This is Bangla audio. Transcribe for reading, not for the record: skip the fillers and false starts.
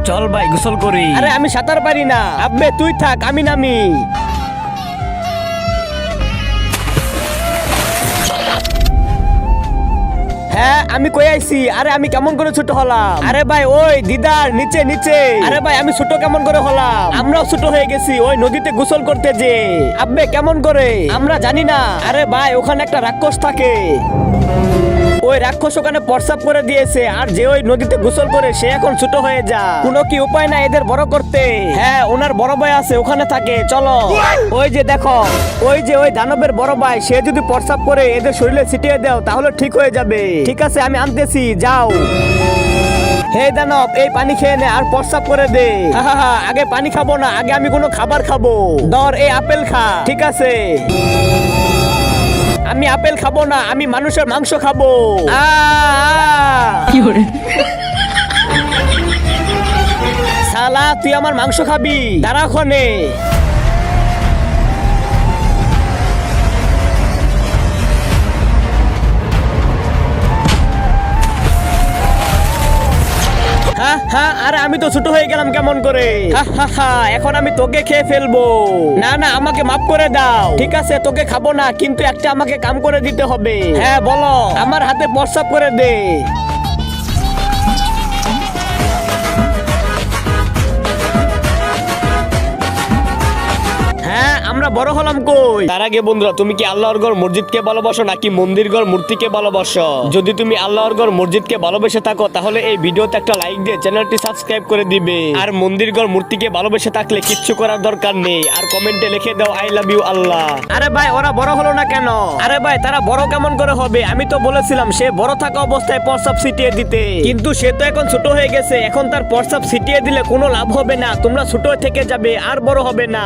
চল ভাই গোসল করি। আরে আমি সাঁতার পারি না। আব্বে তুই থাক, আমি নামি। হ্যাঁ আমি কই আইছি। আরে আমি কেমন করে ছোট হলাম? আরে ভাই ওই দিদার নিচে নিচে। আরে ভাই আমি ছোট কেমন করে হলাম? আমরাও ছোট হয়ে গেছি ওই নদীতে গোসল করতে যে। আব্বে কেমন করে? আমরা জানি না। আরে ভাই ওখানে একটা রাক্ষস থাকে, ওই রাক্ষস ওখানে প্রস্রাব করে দিয়েছে, আর যে ওই নদীতে গোসল করে সে এখন ছোট হয়ে যায়। কোনো কি উপায় না এদের বড় করতে? হ্যাঁ ওনার বড় ভাই আছে ওখানে থাকে, চলো। ওই যে দেখো, ওই যে ওই দানবের বড় ভাই, সে যদি প্রস্রাব করে এদের শরীরে ছিটিয়ে দাও তাহলে ঠিক হয়ে যাবে। ঠিক আছে আমি আনতেছি, যাও। হে দানব এই পানি খেয়ে নে আর প্রস্রাব করে দে। আগে পানি খাবো না, আগে আমি কোনো খাবার খাবো। ধর এই আপেল খা। ঠিক আছে আমি আপেল খাবো না, আমি মানুষের মাংস খাবো। শালা তুই আমার মাংস খাবি, দাঁড়া ওখানে। আরে আমি তো ছোট হয়ে গেলাম কেমন করে? এখন আমি তোকে খেয়ে ফেলবো। না না আমাকে মাফ করে দাও। ঠিক আছে তোকে খাবো না, কিন্তু একটা আমাকে কাম করে দিতে হবে। হ্যাঁ বলো। আমার হাতে প্রস্রাব করে দে। হ্যাঁ আমরা বড় হলাম কই? তার আগে বন্ধুরা, তুমি কি আল্লাহর ঘর মসজিদকে ভালোবাসো নাকি মন্দির ঘর মূর্তিকে ভালোবাসো? যদি তুমি আল্লাহর ঘর মসজিদকে ভালোবেসে থাকো তাহলে এই ভিডিওতে একটা লাইক দিয়ে চ্যানেলটি সাবস্ক্রাইব করে দিবে। আর মন্দির ঘর মূর্তিকে ভালোবেসে থাকলে কিচ্ছু করার দরকার নেই, আর কমেন্টে লিখে দাও আই লাভ ইউ আল্লাহ। আরে ভাই ওরা বড় হলো না কেন? আরে ভাই তারা বড় কেমন করে হবে? আমি তো বলেছিলাম সে বড় থাকা অবস্থায় প্রস্রাব ছিটিয়ে দিতে, কিন্তু সে তো এখন ছোট হয়ে গেছে। এখন তার প্রস্রাব ছিটিয়ে দিলে কোনো লাভ হবে না, তোমরা ছোট থেকে যাবে আর বড় হবে না।